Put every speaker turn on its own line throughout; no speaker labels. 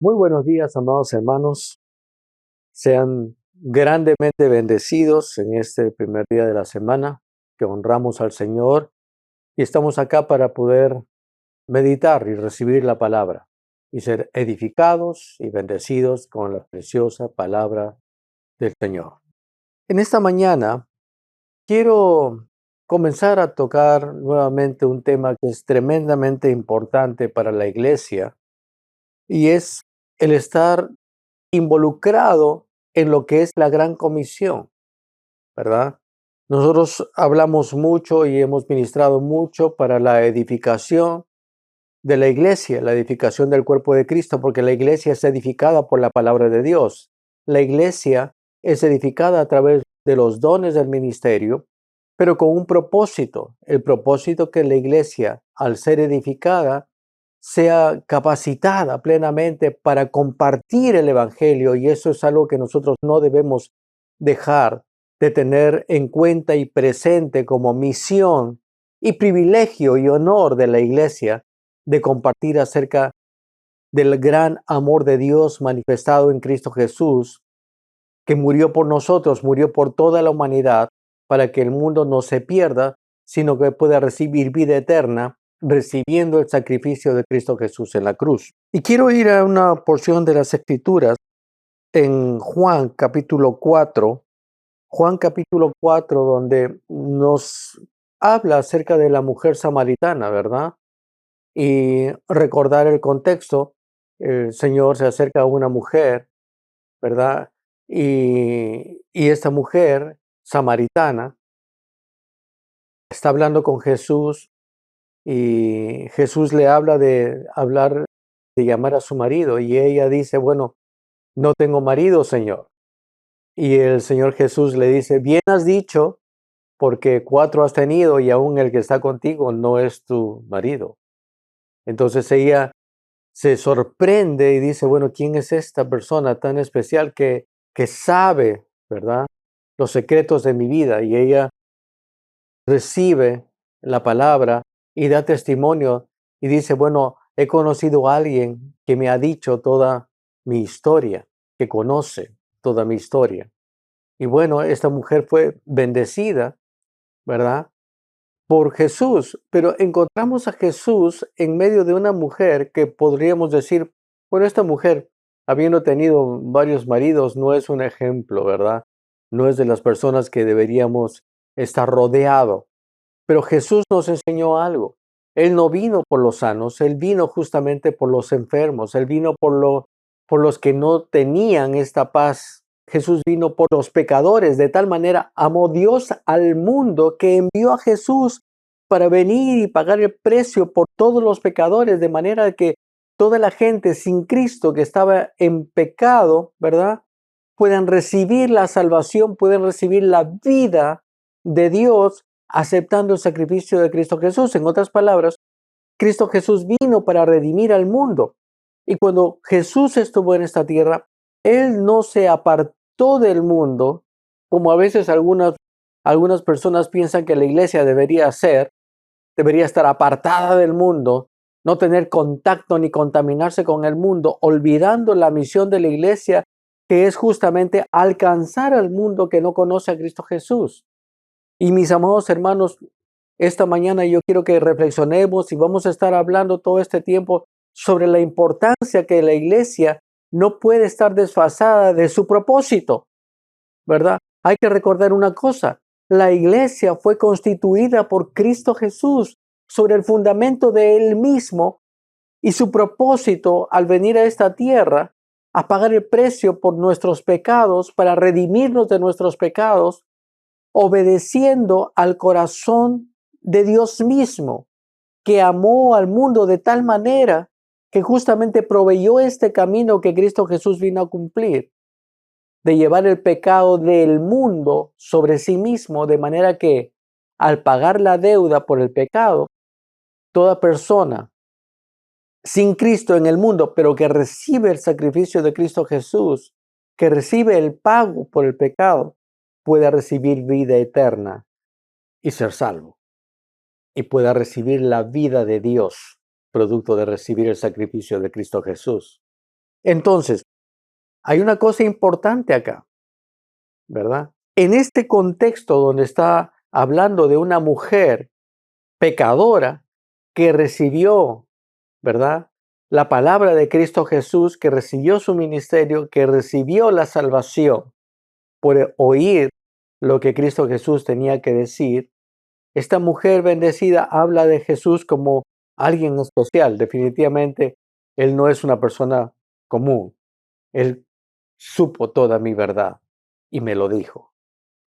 Muy buenos días, amados hermanos. Sean grandemente bendecidos en este primer día de la semana, que honramos al Señor y estamos acá para poder meditar y recibir la palabra y ser edificados y bendecidos con la preciosa palabra del Señor. En esta mañana quiero comenzar a tocar nuevamente un tema que es tremendamente importante para la iglesia y es el estar involucrado en lo que es la gran comisión, ¿verdad? Nosotros hablamos mucho y hemos ministrado mucho para la edificación de la iglesia, la edificación del cuerpo de Cristo, porque la iglesia es edificada por la palabra de Dios. La iglesia es edificada a través de los dones del ministerio, pero con un propósito, el propósito que la iglesia, al ser edificada, sea capacitada plenamente para compartir el evangelio, y eso es algo que nosotros no debemos dejar de tener en cuenta y presente como misión y privilegio y honor de la iglesia, de compartir acerca del gran amor de Dios manifestado en Cristo Jesús, que murió por nosotros, murió por toda la humanidad, para que el mundo no se pierda, sino que pueda recibir vida eterna, recibiendo el sacrificio de Cristo Jesús en la cruz. Y quiero ir a una porción de las Escrituras en Juan capítulo 4, donde nos habla acerca de la mujer samaritana, ¿verdad? Y recordar el contexto, el Señor se acerca a una mujer, ¿verdad? Y esta mujer samaritana está hablando con Jesús y Jesús le habla de llamar a su marido y ella dice, bueno, no tengo marido, Señor. Y el Señor Jesús le dice, bien has dicho, porque 4 has tenido y aún el que está contigo no es tu marido. Entonces ella se sorprende y dice, bueno, ¿quién es esta persona tan especial que sabe, ¿verdad?, los secretos de mi vida? Y ella recibe la palabra y da testimonio y dice, bueno, he conocido a alguien que me ha dicho toda mi historia, que conoce toda mi historia. Y bueno, esta mujer fue bendecida, ¿verdad?, por Jesús, pero encontramos a Jesús en medio de una mujer que podríamos decir, bueno, esta mujer, habiendo tenido varios maridos, no es un ejemplo, ¿verdad? No es de las personas que deberíamos estar rodeado. Pero Jesús nos enseñó algo. Él no vino por los sanos, Él vino justamente por los enfermos, Él vino por los que no tenían esta paz. Jesús vino por los pecadores. De tal manera amó Dios al mundo que envió a Jesús para venir y pagar el precio por todos los pecadores, de manera que toda la gente sin Cristo que estaba en pecado, ¿verdad?, puedan recibir la salvación, pueden recibir la vida de Dios aceptando el sacrificio de Cristo Jesús. En otras palabras, Cristo Jesús vino para redimir al mundo. Y cuando Jesús estuvo en esta tierra, Él no se apartó del mundo, como a veces algunas personas piensan que la iglesia debería ser, debería estar apartada del mundo, no tener contacto ni contaminarse con el mundo, olvidando la misión de la iglesia, que es justamente alcanzar al mundo que no conoce a Cristo Jesús. Y mis amados hermanos, esta mañana yo quiero que reflexionemos y vamos a estar hablando todo este tiempo sobre la importancia que la iglesia no puede estar desfasada de su propósito, ¿verdad? Hay que recordar una cosa, la iglesia fue constituida por Cristo Jesús sobre el fundamento de Él mismo y su propósito al venir a esta tierra a pagar el precio por nuestros pecados, para redimirnos de nuestros pecados, obedeciendo al corazón de Dios mismo, que amó al mundo de tal manera que justamente proveyó este camino que Cristo Jesús vino a cumplir, de llevar el pecado del mundo sobre sí mismo, de manera que al pagar la deuda por el pecado, toda persona sin Cristo en el mundo, pero que recibe el sacrificio de Cristo Jesús, que recibe el pago por el pecado, pueda recibir vida eterna y ser salvo, y pueda recibir la vida de Dios, producto de recibir el sacrificio de Cristo Jesús. Entonces, hay una cosa importante acá, ¿verdad? En este contexto donde está hablando de una mujer pecadora que recibió, ¿verdad? La palabra de Cristo Jesús, que recibió su ministerio, que recibió la salvación por oír lo que Cristo Jesús tenía que decir. Esta mujer bendecida habla de Jesús como alguien especial. Definitivamente, Él no es una persona común. Él supo toda mi verdad y me lo dijo.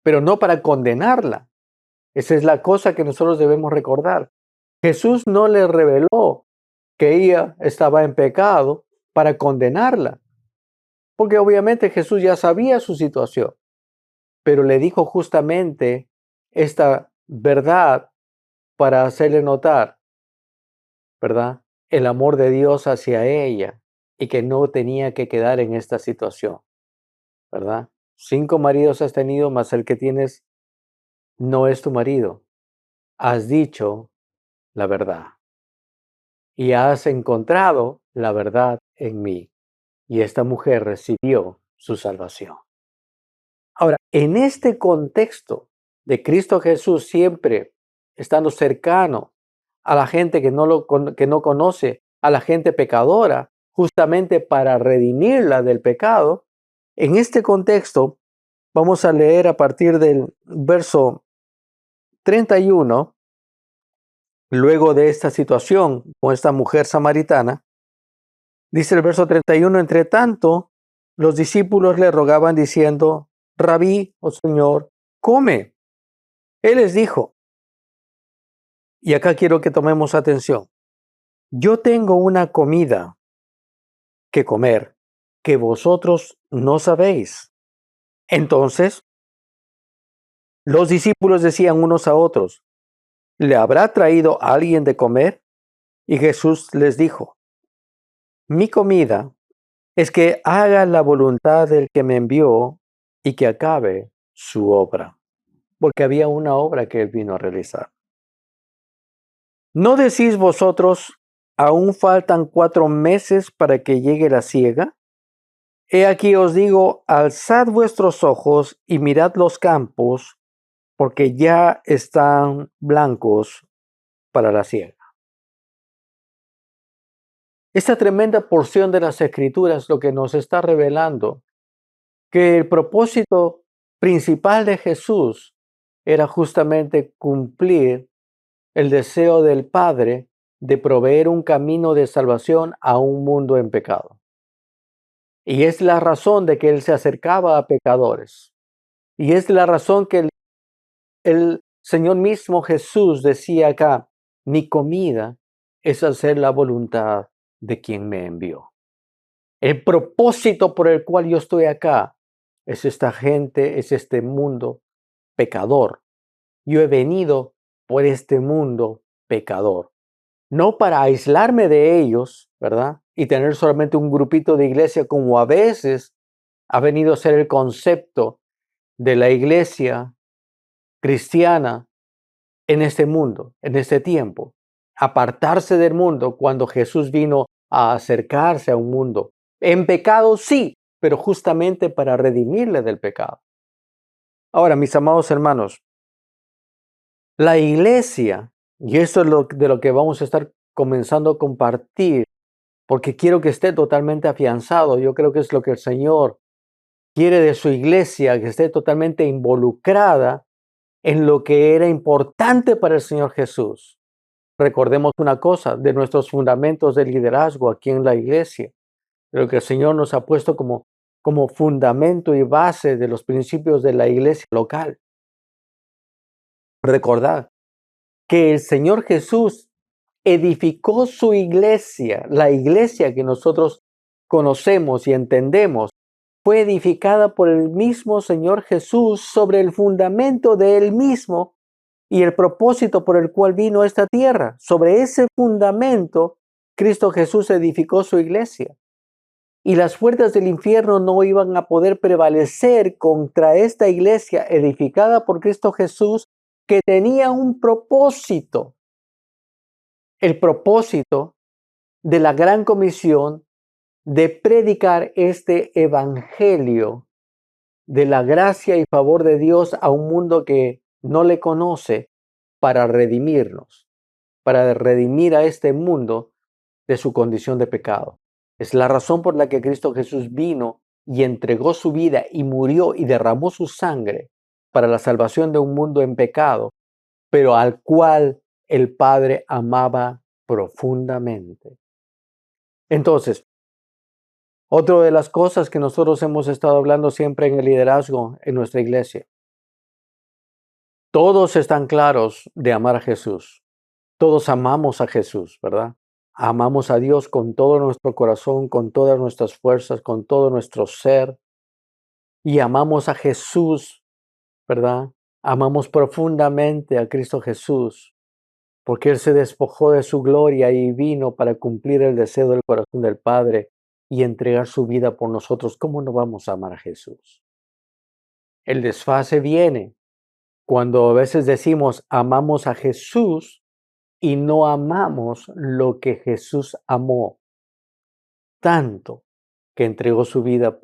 Pero no para condenarla. Esa es la cosa que nosotros debemos recordar. Jesús no le reveló que ella estaba en pecado para condenarla, porque obviamente Jesús ya sabía su situación, pero le dijo justamente esta verdad para hacerle notar, ¿verdad? El amor de Dios hacia ella y que no tenía que quedar en esta situación, ¿verdad? 5 maridos has tenido, mas el que tienes no es tu marido. Has dicho la verdad y has encontrado la verdad en mí. Y esta mujer recibió su salvación. Ahora, en este contexto de Cristo Jesús siempre estando cercano a la gente que no conoce, a la gente pecadora, justamente para redimirla del pecado, en este contexto vamos a leer a partir del verso 31, luego de esta situación con esta mujer samaritana. Dice el verso 31, entre tanto, los discípulos le rogaban diciendo, Rabí, oh Señor, come. Él les dijo, y acá quiero que tomemos atención, yo tengo una comida que comer que vosotros no sabéis. Entonces, los discípulos decían unos a otros, ¿le habrá traído alguien de comer? Y Jesús les dijo, mi comida es que haga la voluntad del que me envió y que acabe su obra. Porque había una obra que él vino a realizar. ¿No decís vosotros, aún faltan 4 meses para que llegue la siega? He aquí os digo, alzad vuestros ojos y mirad los campos, porque ya están blancos para la siega. Esta tremenda porción de las Escrituras lo que nos está revelando que el propósito principal de Jesús era justamente cumplir el deseo del Padre de proveer un camino de salvación a un mundo en pecado. Y es la razón de que Él se acercaba a pecadores. Y es la razón que el Señor mismo Jesús decía acá, mi comida es hacer la voluntad de quien me envió. El propósito por el cual yo estoy acá es esta gente, es este mundo pecador. Yo he venido por este mundo pecador. No para aislarme de ellos, ¿verdad? Y tener solamente un grupito de iglesia como a veces ha venido a ser el concepto de la iglesia cristiana en este mundo, en este tiempo. Apartarse del mundo cuando Jesús vino a acercarse a un mundo. En pecado sí, pero justamente para redimirle del pecado. Ahora, mis amados hermanos, la iglesia, y esto es de lo que vamos a estar comenzando a compartir, porque quiero que esté totalmente afianzado. Yo creo que es lo que el Señor quiere de su iglesia, que esté totalmente involucrada en lo que era importante para el Señor Jesús. Recordemos una cosa, de nuestros fundamentos de liderazgo aquí en la iglesia, de lo que el Señor nos ha puesto como fundamento y base de los principios de la iglesia local. Recordad que el Señor Jesús edificó su iglesia, la iglesia que nosotros conocemos y entendemos, fue edificada por el mismo Señor Jesús sobre el fundamento de Él mismo y el propósito por el cual vino a esta tierra. Sobre ese fundamento, Cristo Jesús edificó su iglesia. Y las puertas del infierno no iban a poder prevalecer contra esta iglesia edificada por Cristo Jesús, que tenía un propósito. El propósito de la gran comisión de predicar este evangelio de la gracia y favor de Dios a un mundo que no le conoce para redimirnos, para redimir a este mundo de su condición de pecado. Es la razón por la que Cristo Jesús vino y entregó su vida y murió y derramó su sangre para la salvación de un mundo en pecado, pero al cual el Padre amaba profundamente. Entonces, otra de las cosas que nosotros hemos estado hablando siempre en el liderazgo en nuestra iglesia, todos están claros de amar a Jesús. Todos amamos a Jesús, ¿verdad? Amamos a Dios con todo nuestro corazón, con todas nuestras fuerzas, con todo nuestro ser. Y amamos a Jesús, ¿verdad? Amamos profundamente a Cristo Jesús, porque Él se despojó de su gloria y vino para cumplir el deseo del corazón del Padre y entregar su vida por nosotros. ¿Cómo no vamos a amar a Jesús? El desfase viene cuando a veces decimos amamos a Jesús y no amamos lo que Jesús amó tanto que entregó su vida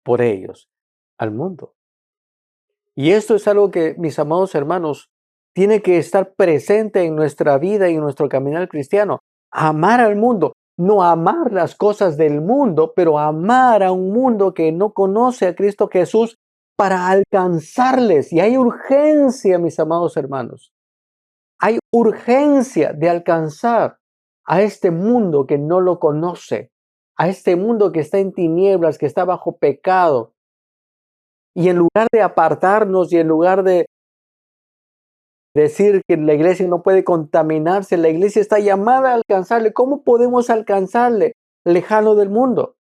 por ellos al mundo. Y esto es algo que, mis amados hermanos, tiene que estar presente en nuestra vida y en nuestro caminar cristiano. Amar al mundo, no amar las cosas del mundo, pero amar a un mundo que no conoce a Cristo Jesús para alcanzarles. Y hay urgencia, mis amados hermanos. Hay urgencia de alcanzar a este mundo que no lo conoce, a este mundo que está en tinieblas, que está bajo pecado. Y en lugar de apartarnos y en lugar de decir que la iglesia no puede contaminarse, la iglesia está llamada a alcanzarle. ¿Cómo podemos alcanzarle lejano del mundo?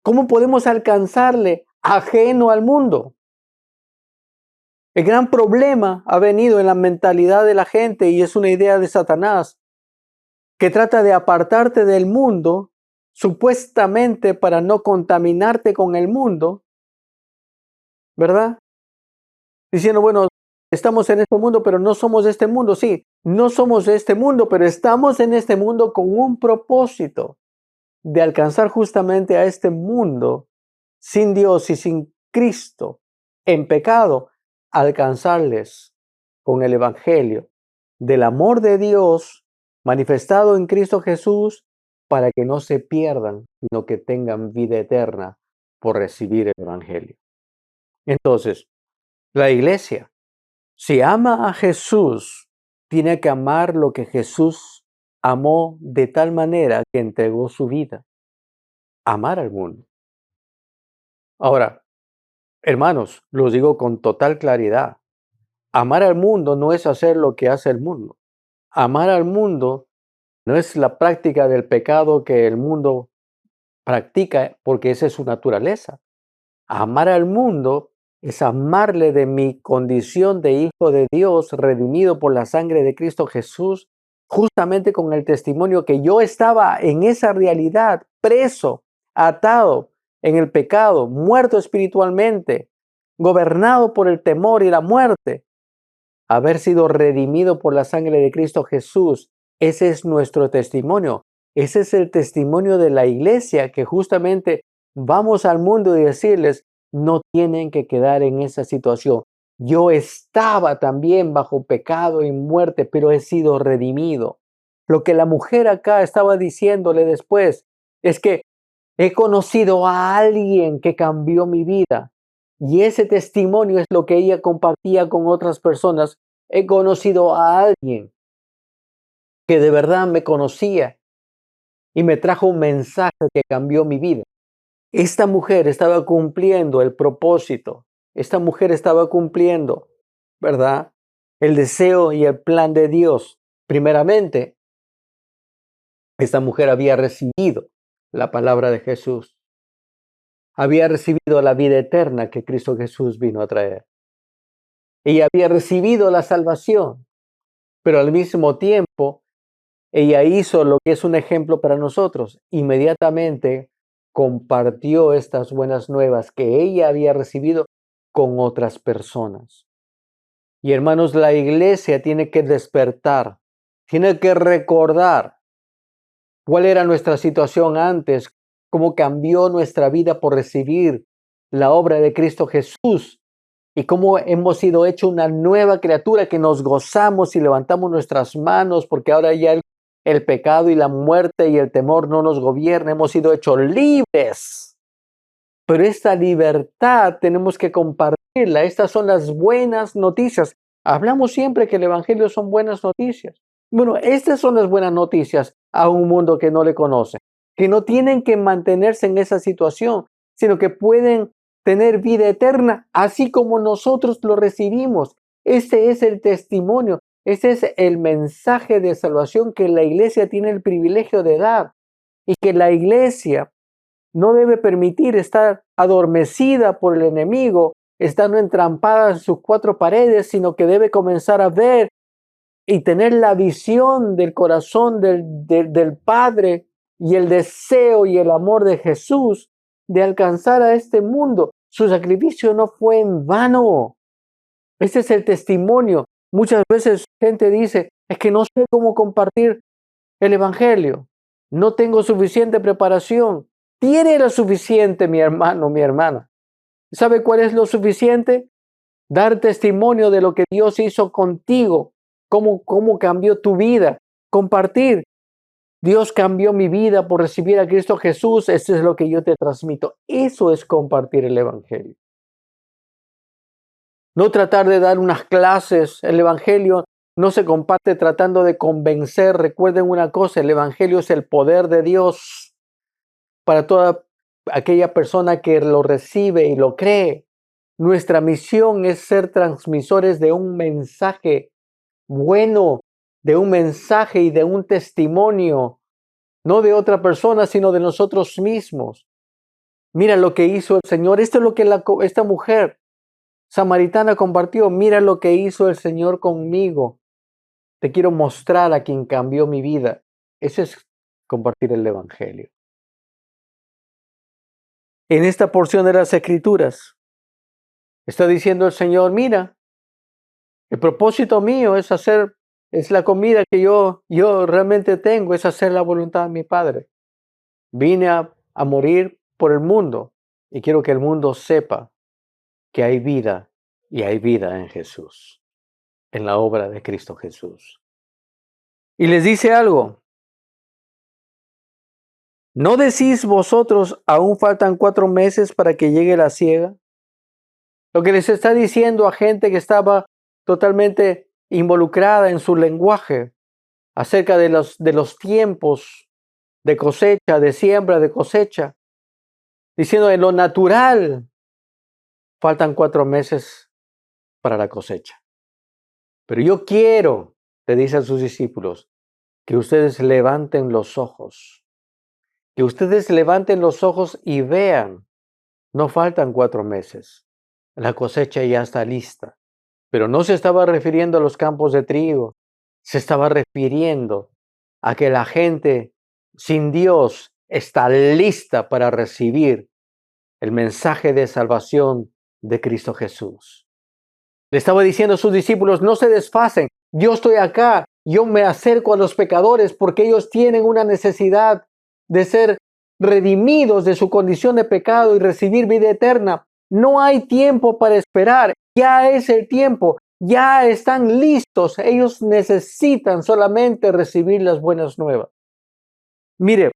¿Cómo podemos alcanzarle ajeno al mundo? El gran problema ha venido en la mentalidad de la gente y es una idea de Satanás que trata de apartarte del mundo supuestamente para no contaminarte con el mundo, ¿verdad? Diciendo, bueno, estamos en este mundo, pero no somos de este mundo. Sí, no somos de este mundo, pero estamos en este mundo con un propósito de alcanzar justamente a este mundo sin Dios y sin Cristo, en pecado, alcanzarles con el Evangelio del amor de Dios manifestado en Cristo Jesús para que no se pierdan, sino que tengan vida eterna por recibir el Evangelio. Entonces, la iglesia, si ama a Jesús, tiene que amar lo que Jesús amó de tal manera que entregó su vida. Amar al mundo. Ahora, hermanos, los digo con total claridad. Amar al mundo no es hacer lo que hace el mundo. Amar al mundo no es la práctica del pecado que el mundo practica porque esa es su naturaleza. Amar al mundo es amarle de mi condición de hijo de Dios, redimido por la sangre de Cristo Jesús, justamente con el testimonio que yo estaba en esa realidad, preso, atado en el pecado, muerto espiritualmente, gobernado por el temor y la muerte. Haber sido redimido por la sangre de Cristo Jesús, ese es nuestro testimonio. Ese es el testimonio de la iglesia que justamente vamos al mundo y decirles, no tienen que quedar en esa situación. Yo estaba también bajo pecado y muerte, pero he sido redimido. Lo que la mujer acá estaba diciéndole después es que he conocido a alguien que cambió mi vida. Y ese testimonio es lo que ella compartía con otras personas. He conocido a alguien que de verdad me conocía y me trajo un mensaje que cambió mi vida. Esta mujer estaba cumpliendo el propósito. Esta mujer estaba cumpliendo, ¿verdad? El deseo y el plan de Dios. Primeramente, esta mujer había recibido la palabra de Jesús. Había recibido la vida eterna que Cristo Jesús vino a traer. Ella había recibido la salvación, pero al mismo tiempo, ella hizo lo que es un ejemplo para nosotros. Inmediatamente compartió estas buenas nuevas que ella había recibido con otras personas. Y hermanos, la iglesia tiene que despertar, tiene que recordar cuál era nuestra situación antes cómo cambió nuestra vida por recibir la obra de Cristo Jesús y cómo hemos sido hecho una nueva criatura, que nos gozamos y levantamos nuestras manos porque ahora ya el pecado y la muerte y el temor no nos gobiernan, hemos sido hechos libres. Pero esta libertad tenemos que compartirla. Estas son las buenas noticias. Hablamos siempre que el Evangelio son buenas noticias. Bueno, estas son las buenas noticias a un mundo que no le conoce, que no tienen que mantenerse en esa situación, sino que pueden tener vida eterna, así como nosotros lo recibimos. Este es el testimonio, este es el mensaje de salvación que la iglesia tiene el privilegio de dar, y que la iglesia no debe permitir estar adormecida por el enemigo, estando entrampada en sus cuatro paredes, sino que debe comenzar a ver y tener la visión del corazón del Padre y el deseo y el amor de Jesús de alcanzar a este mundo. Su sacrificio no fue en vano. Ese es el testimonio. Muchas veces gente dice, es que no sé cómo compartir el Evangelio. No tengo suficiente preparación. Tiene lo suficiente, mi hermano, mi hermana. ¿Sabe cuál es lo suficiente? Dar testimonio de lo que Dios hizo contigo, cómo cambió tu vida. Compartir. Dios cambió mi vida por recibir a Cristo Jesús. Eso es lo que yo te transmito. Eso es compartir el Evangelio. No tratar de dar unas clases. El Evangelio no se comparte tratando de convencer. Recuerden una cosa, el Evangelio es el poder de Dios para toda aquella persona que lo recibe y lo cree. Nuestra misión es ser transmisores de un mensaje bueno, de un mensaje y de un testimonio, no de otra persona, sino de nosotros mismos. Mira lo que hizo el Señor. Esto es lo que esta mujer samaritana compartió. Mira lo que hizo el Señor conmigo. Te quiero mostrar a quien cambió mi vida. Eso es compartir el Evangelio. En esta porción de las Escrituras está diciendo el Señor, mira, el propósito mío es la comida que yo realmente tengo, es hacer la voluntad de mi Padre. Vine a morir por el mundo y quiero que el mundo sepa que hay vida y hay vida en Jesús, en la obra de Cristo Jesús. Y les dice algo. ¿No decís vosotros, aún faltan 4 meses para que llegue la siega? Lo que les está diciendo a gente que estaba totalmente involucrada en su lenguaje acerca de los tiempos de cosecha, de siembra, de cosecha, diciendo en lo natural faltan 4 meses para la cosecha. Pero yo quiero, le dice a sus discípulos, que ustedes levanten los ojos, que ustedes levanten los ojos y vean, no faltan 4 meses, la cosecha ya está lista. Pero no se estaba refiriendo a los campos de trigo, se estaba refiriendo a que la gente sin Dios está lista para recibir el mensaje de salvación de Cristo Jesús. Le estaba diciendo a sus discípulos, no se desfasen, yo estoy acá, yo me acerco a los pecadores porque ellos tienen una necesidad de ser redimidos de su condición de pecado y recibir vida eterna. No hay tiempo para esperar, ya es el tiempo, ya están listos, ellos necesitan solamente recibir las buenas nuevas. Mire,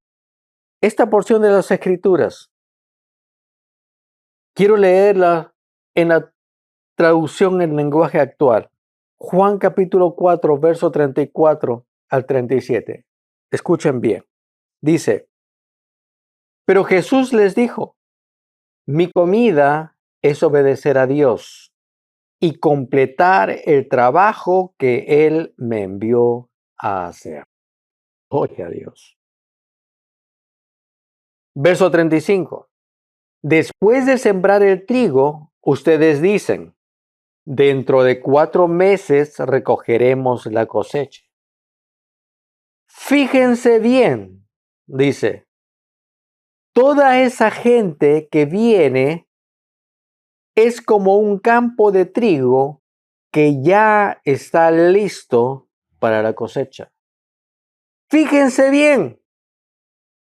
esta porción de las Escrituras, quiero leerla en la traducción en lenguaje actual. Juan capítulo 4, verso 34 al 37. Escuchen bien. Dice, pero Jesús les dijo, mi comida es obedecer a Dios y completar el trabajo que Él me envió a hacer. Oye a Dios. Verso 35. Después de sembrar el trigo, ustedes dicen, dentro de 4 meses recogeremos la cosecha. Fíjense bien, dice, toda esa gente que viene es como un campo de trigo que ya está listo para la cosecha. Fíjense bien,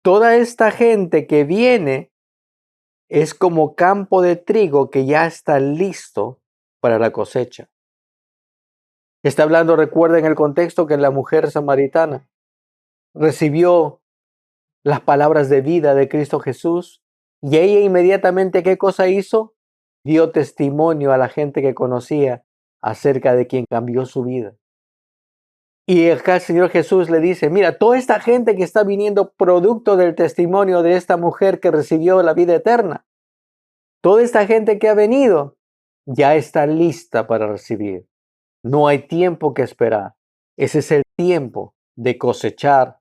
toda esta gente que viene es como campo de trigo que ya está listo para la cosecha. Está hablando, recuerden el contexto, que la mujer samaritana recibió las palabras de vida de Cristo Jesús y ella inmediatamente, ¿qué cosa hizo? Dio testimonio a la gente que conocía acerca de quien cambió su vida. Y acá el Señor Jesús le dice, mira, toda esta gente que está viniendo producto del testimonio de esta mujer que recibió la vida eterna, toda esta gente que ha venido ya está lista para recibir. No hay tiempo que esperar. Ese es el tiempo de cosechar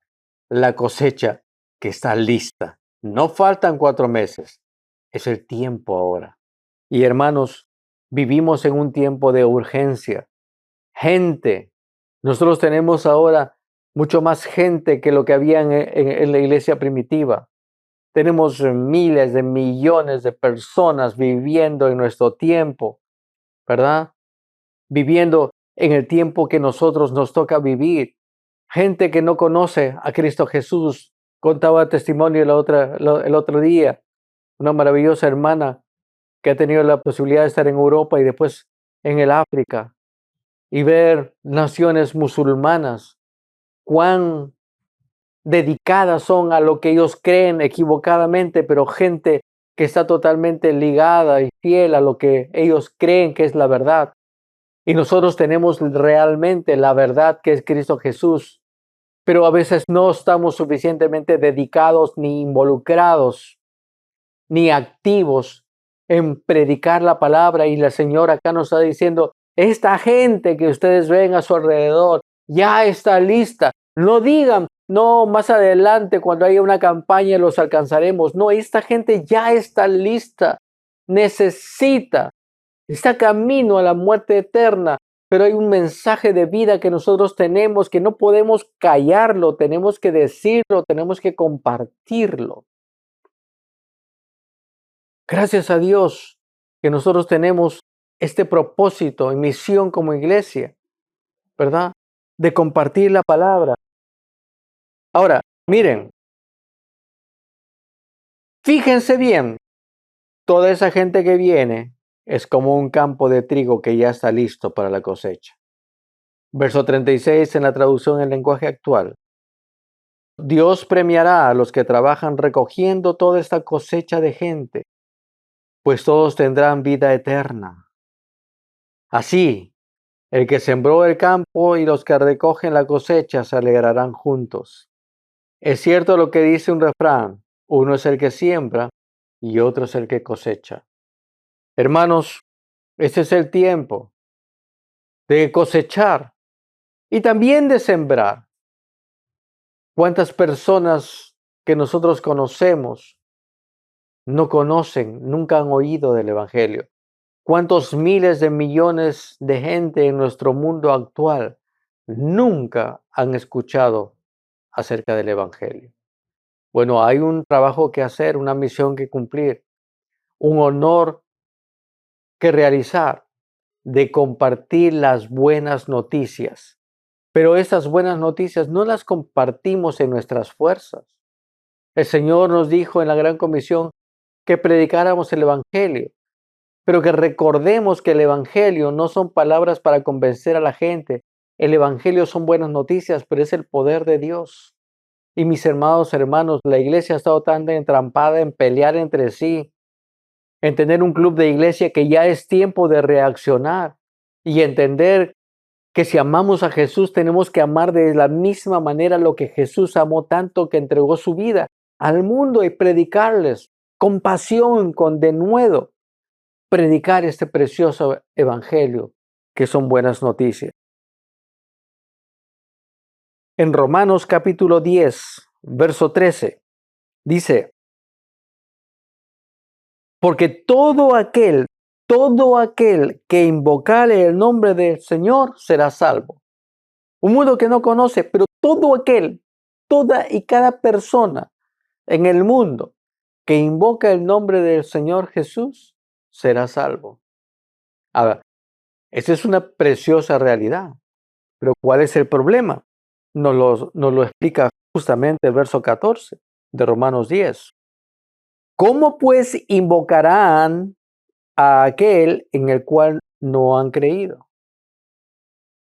la cosecha que está lista. No faltan 4 meses. Es el tiempo ahora. Y hermanos, vivimos en un tiempo de urgencia. Gente. Nosotros tenemos ahora mucho más gente que lo que había en la iglesia primitiva. Tenemos miles de millones de personas viviendo en nuestro tiempo, ¿verdad? Viviendo en el tiempo que nosotros nos toca vivir. Gente que no conoce a Cristo Jesús. Contaba testimonio el otro día, una maravillosa hermana que ha tenido la posibilidad de estar en Europa y después en el África y ver naciones musulmanas, cuán dedicadas son a lo que ellos creen equivocadamente, pero gente que está totalmente ligada y fiel a lo que ellos creen que es la verdad. Y nosotros tenemos realmente la verdad que es Cristo Jesús, pero a veces no estamos suficientemente dedicados ni involucrados ni activos en predicar la palabra. Y la Señora acá nos está diciendo, esta gente que ustedes ven a su alrededor ya está lista. No digan, no, más adelante cuando haya una campaña los alcanzaremos. No, esta gente ya está lista. Necesita, está camino a la muerte eterna. Pero hay un mensaje de vida que nosotros tenemos que no podemos callarlo, tenemos que decirlo, tenemos que compartirlo. Gracias a Dios que nosotros tenemos este propósito y misión como iglesia, ¿verdad? De compartir la palabra. Ahora, miren, fíjense bien, toda esa gente que viene es como un campo de trigo que ya está listo para la cosecha. Verso 36 en la traducción en lenguaje actual. Dios premiará a los que trabajan recogiendo toda esta cosecha de gente, pues todos tendrán vida eterna. Así, el que sembró el campo y los que recogen la cosecha se alegrarán juntos. Es cierto lo que dice un refrán, uno es el que siembra y otro es el que cosecha. Hermanos, este es el tiempo de cosechar y también de sembrar. ¿Cuántas personas que nosotros conocemos no conocen, nunca han oído del Evangelio? ¿Cuántos miles de millones de gente en nuestro mundo actual nunca han escuchado acerca del Evangelio? Bueno, hay un trabajo que hacer, una misión que cumplir, un honor que realizar de compartir las buenas noticias. Pero estas buenas noticias no las compartimos en nuestras fuerzas. El Señor nos dijo en la Gran Comisión que predicáramos el Evangelio, pero que recordemos que el Evangelio no son palabras para convencer a la gente. El Evangelio son buenas noticias, pero es el poder de Dios. Y mis hermanos, la iglesia ha estado tan entrampada en pelear entre sí, en tener un club de iglesia que ya es tiempo de reaccionar y entender que si amamos a Jesús tenemos que amar de la misma manera lo que Jesús amó tanto que entregó su vida al mundo y predicarles con pasión, con denuedo, predicar este precioso evangelio que son buenas noticias. En Romanos capítulo 10, verso 13, dice, porque todo aquel que invocare el nombre del Señor será salvo. Un mundo que no conoce, pero toda y cada persona en el mundo que invoca el nombre del Señor Jesús será salvo. Ahora, esa es una preciosa realidad, pero ¿cuál es el problema? Nos lo explica justamente el verso 14. de Romanos 10. ¿Cómo pues invocarán a aquel en el cual no han creído?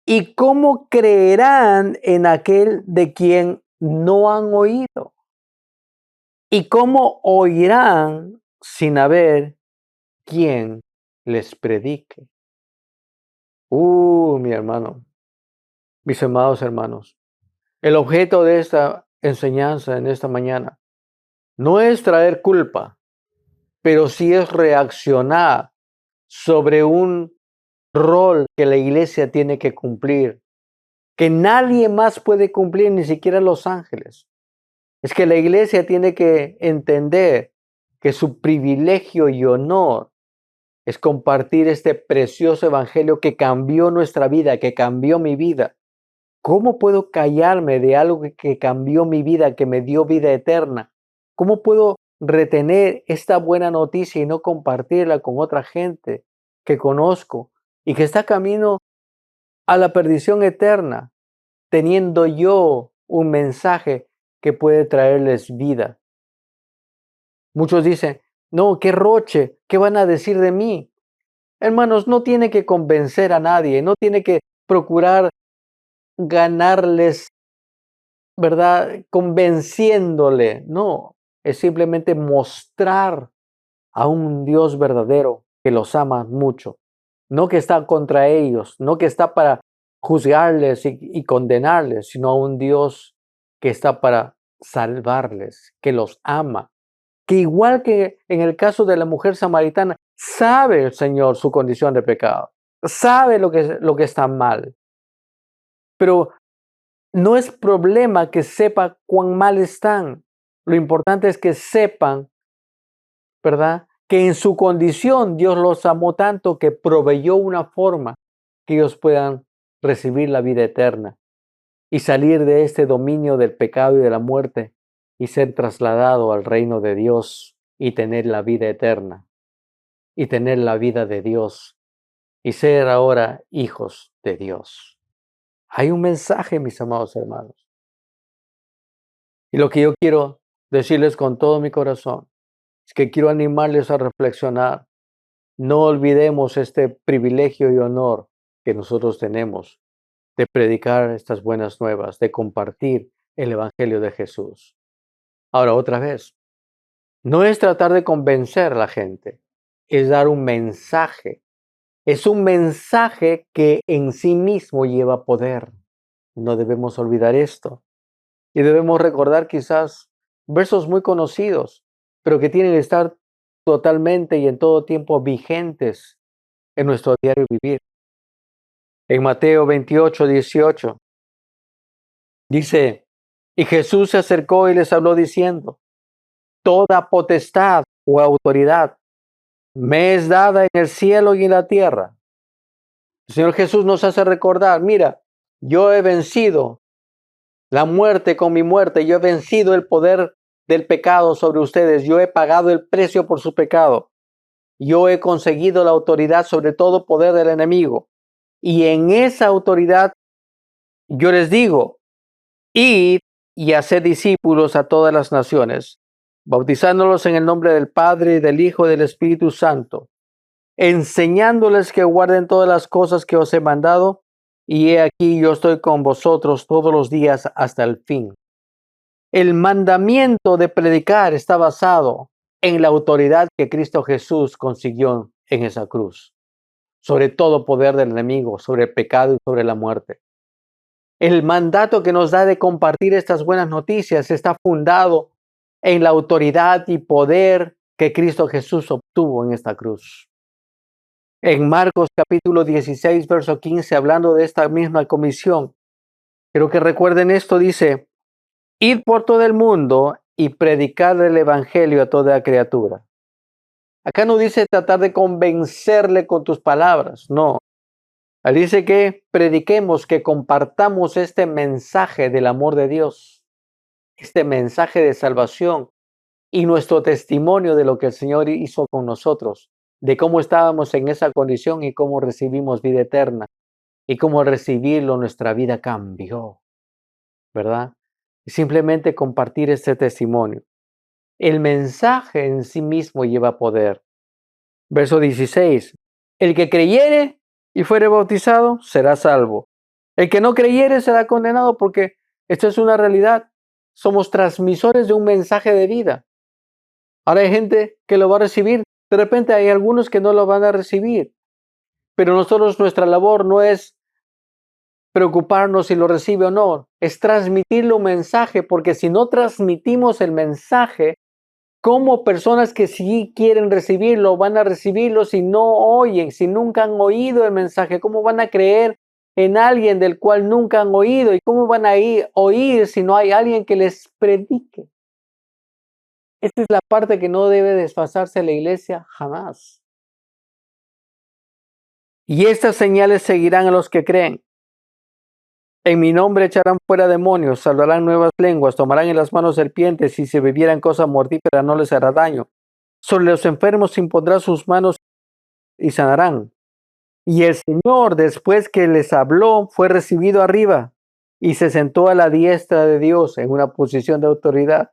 ¿Y cómo creerán en aquel de quien no han oído? ¿Y cómo oirán sin haber quien les predique? Mi hermano, mis amados hermanos, el objeto de esta enseñanza en esta mañana no es traer culpa, pero sí es reaccionar sobre un rol que la iglesia tiene que cumplir, que nadie más puede cumplir, ni siquiera los ángeles. Es que la iglesia tiene que entender que su privilegio y honor es compartir este precioso evangelio que cambió nuestra vida, que cambió mi vida. ¿Cómo puedo callarme de algo que cambió mi vida, que me dio vida eterna? ¿Cómo puedo retener esta buena noticia y no compartirla con otra gente que conozco y que está camino a la perdición eterna, teniendo yo un mensaje que puede traerles vida? Muchos dicen, no, qué roche, ¿qué van a decir de mí? Hermanos, no tiene que convencer a nadie, no tiene que procurar ganarles, ¿verdad? Convenciéndole. No, es simplemente mostrar a un Dios verdadero que los ama mucho. No que está contra ellos, no que está para juzgarles y condenarles, sino a un Dios que está para salvarles, que los ama. Que igual que en el caso de la mujer samaritana, sabe el Señor su condición de pecado, sabe lo que está mal, pero no es problema que sepa cuán mal están. Lo importante es que sepan, ¿verdad? Que en su condición Dios los amó tanto que proveyó una forma que ellos puedan recibir la vida eterna y salir de este dominio del pecado y de la muerte y ser trasladado al reino de Dios y tener la vida eterna y tener la vida de Dios y ser ahora hijos de Dios. Hay un mensaje, mis amados hermanos. Y lo que yo quiero decirles con todo mi corazón es que quiero animarles a reflexionar. No olvidemos este privilegio y honor que nosotros tenemos de predicar estas buenas nuevas, de compartir el Evangelio de Jesús. Ahora, otra vez, no es tratar de convencer a la gente, es dar un mensaje. Es un mensaje que en sí mismo lleva poder. No debemos olvidar esto. Y debemos recordar quizás versos muy conocidos, pero que tienen que estar totalmente y en todo tiempo vigentes en nuestro diario vivir. En Mateo 28:18 dice, y Jesús se acercó y les habló diciendo, toda potestad o autoridad me es dada en el cielo y en la tierra. El Señor Jesús nos hace recordar, mira, yo he vencido la muerte con mi muerte, yo he vencido el poder del pecado sobre ustedes, yo he pagado el precio por su pecado, yo he conseguido la autoridad sobre todo poder del enemigo. Y en esa autoridad yo les digo, id y haced discípulos a todas las naciones, bautizándolos en el nombre del Padre, del Hijo y del Espíritu Santo, enseñándoles que guarden todas las cosas que os he mandado, y he aquí yo estoy con vosotros todos los días hasta el fin. El mandamiento de predicar está basado en la autoridad que Cristo Jesús consiguió en esa cruz, sobre todo poder del enemigo, sobre el pecado y sobre la muerte. El mandato que nos da de compartir estas buenas noticias está fundado en la autoridad y poder que Cristo Jesús obtuvo en esta cruz. En Marcos capítulo 16, verso 15, hablando de esta misma comisión, quiero que recuerden esto, dice, id por todo el mundo y predicad el evangelio a toda criatura. Acá no dice tratar de convencerle con tus palabras, no. Dice que prediquemos, que compartamos este mensaje del amor de Dios, este mensaje de salvación y nuestro testimonio de lo que el Señor hizo con nosotros, de cómo estábamos en esa condición y cómo recibimos vida eterna y cómo al recibirlo nuestra vida cambió, ¿verdad? Y simplemente compartir este testimonio. El mensaje en sí mismo lleva poder. Verso 16. El que creyere y fuere bautizado será salvo. El que no creyere será condenado, porque esto es una realidad. Somos transmisores de un mensaje de vida. Ahora hay gente que lo va a recibir. De repente hay algunos que no lo van a recibir. Pero nosotros, nuestra labor no es preocuparnos si lo recibe o no, es transmitirle un mensaje, porque si no transmitimos el mensaje, como personas que sí quieren recibirlo, van a recibirlo si no oyen, si nunca han oído el mensaje? ¿Cómo van a creer en alguien del cual nunca han oído? ¿Y cómo van a oír si no hay alguien que les predique? Esta es la parte que no debe desfasarse la iglesia jamás. Y estas señales seguirán a los que creen. En mi nombre echarán fuera demonios, hablarán nuevas lenguas, tomarán en las manos serpientes, y si bebieran cosa mortífera no les hará daño. Sobre los enfermos impondrá sus manos y sanarán. Y el Señor, después que les habló, fue recibido arriba y se sentó a la diestra de Dios en una posición de autoridad.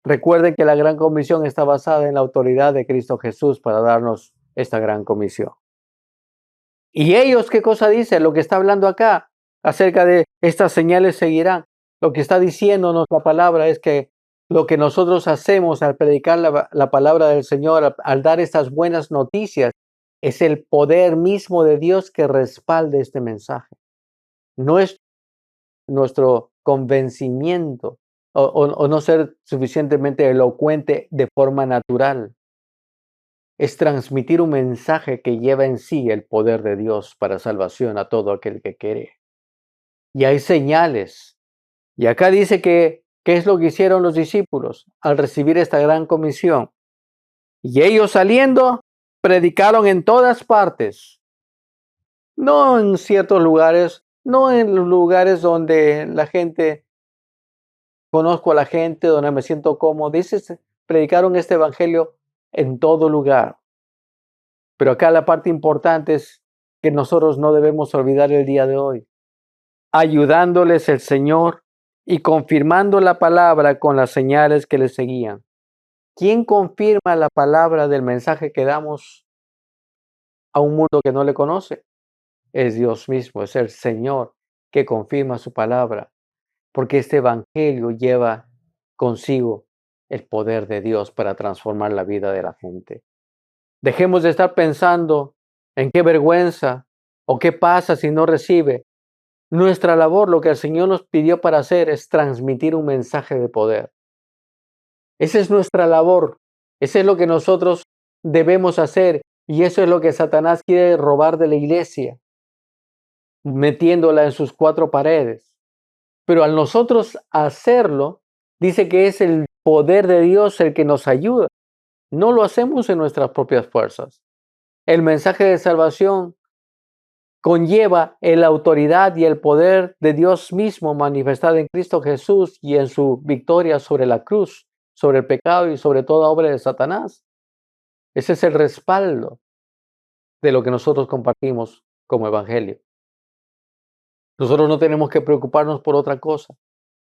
Recuerden que la gran comisión está basada en la autoridad de Cristo Jesús para darnos esta gran comisión. ¿Y ellos qué cosa dicen? Lo que está hablando acá acerca de estas señales seguirán. Lo que está diciéndonos la palabra es que lo que nosotros hacemos al predicar la palabra del Señor, al dar estas buenas noticias, es el poder mismo de Dios que respalde este mensaje. No es nuestro convencimiento o no ser suficientemente elocuente de forma natural. Es transmitir un mensaje que lleva en sí el poder de Dios para salvación a todo aquel que quiere. Y hay señales. Y acá dice que, ¿qué es lo que hicieron los discípulos al recibir esta gran comisión? Y ellos saliendo, predicaron en todas partes. No en ciertos lugares, no en los lugares donde la gente, conozco a la gente, donde me siento cómodo. Dice, predicaron este evangelio en todo lugar. Pero acá la parte importante es que nosotros no debemos olvidar el día de hoy, ayudándoles el Señor y confirmando la palabra con las señales que les seguían. ¿Quién confirma la palabra del mensaje que damos a un mundo que no le conoce? Es Dios mismo, es el Señor que confirma su palabra, porque este evangelio lleva consigo el poder de Dios para transformar la vida de la gente. Dejemos de estar pensando en qué vergüenza o qué pasa si no recibe. Nuestra labor, lo que el Señor nos pidió para hacer, es transmitir un mensaje de poder. Esa es nuestra labor. Eso es lo que nosotros debemos hacer. Y eso es lo que Satanás quiere robar de la iglesia, metiéndola en sus cuatro paredes. Pero al nosotros hacerlo, dice que es el poder de Dios el que nos ayuda. No lo hacemos en nuestras propias fuerzas. El mensaje de salvación conlleva la autoridad y el poder de Dios mismo manifestado en Cristo Jesús y en su victoria sobre la cruz, sobre el pecado y sobre toda obra de Satanás. Ese es el respaldo de lo que nosotros compartimos como evangelio. Nosotros no tenemos que preocuparnos por otra cosa,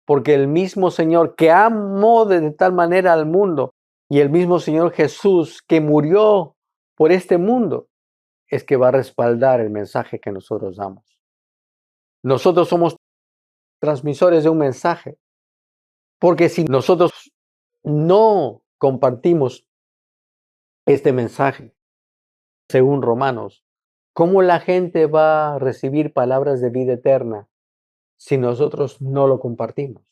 porque el mismo Señor que amó de tal manera al mundo y el mismo Señor Jesús que murió por este mundo es que va a respaldar el mensaje que nosotros damos. Nosotros somos transmisores de un mensaje, porque si nosotros no compartimos este mensaje, según Romanos, ¿cómo la gente va a recibir palabras de vida eterna si nosotros no lo compartimos?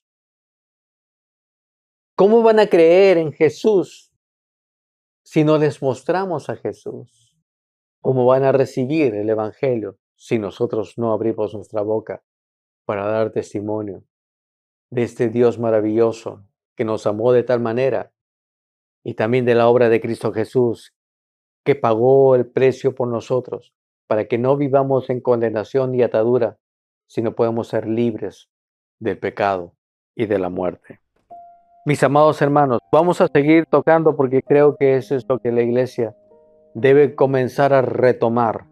¿Cómo van a creer en Jesús si no les mostramos a Jesús? ¿Cómo van a recibir el Evangelio si nosotros no abrimos nuestra boca para dar testimonio de este Dios maravilloso que nos amó de tal manera, y también de la obra de Cristo Jesús, que pagó el precio por nosotros, para que no vivamos en condenación y atadura, sino podemos ser libres del pecado y de la muerte? Mis amados hermanos, vamos a seguir tocando porque creo que eso es lo que la iglesia debe comenzar a retomar.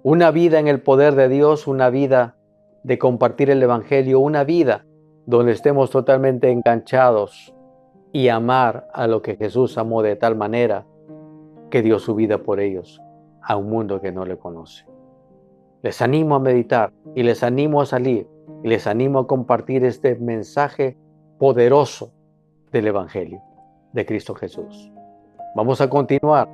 Una vida en el poder de Dios, una vida de compartir el Evangelio, una vida donde estemos totalmente enganchados y amar a lo que Jesús amó de tal manera que dio su vida por ellos a un mundo que no le conoce. Les animo a meditar y les animo a salir y les animo a compartir este mensaje poderoso del Evangelio de Cristo Jesús. Vamos a continuar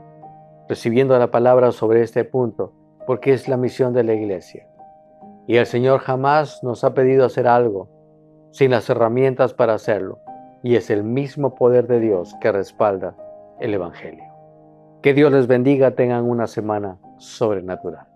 recibiendo la palabra sobre este punto porque es la misión de la iglesia. Y el Señor jamás nos ha pedido hacer algo sin las herramientas para hacerlo. Y es el mismo poder de Dios que respalda el Evangelio. Que Dios les bendiga, tengan una semana sobrenatural.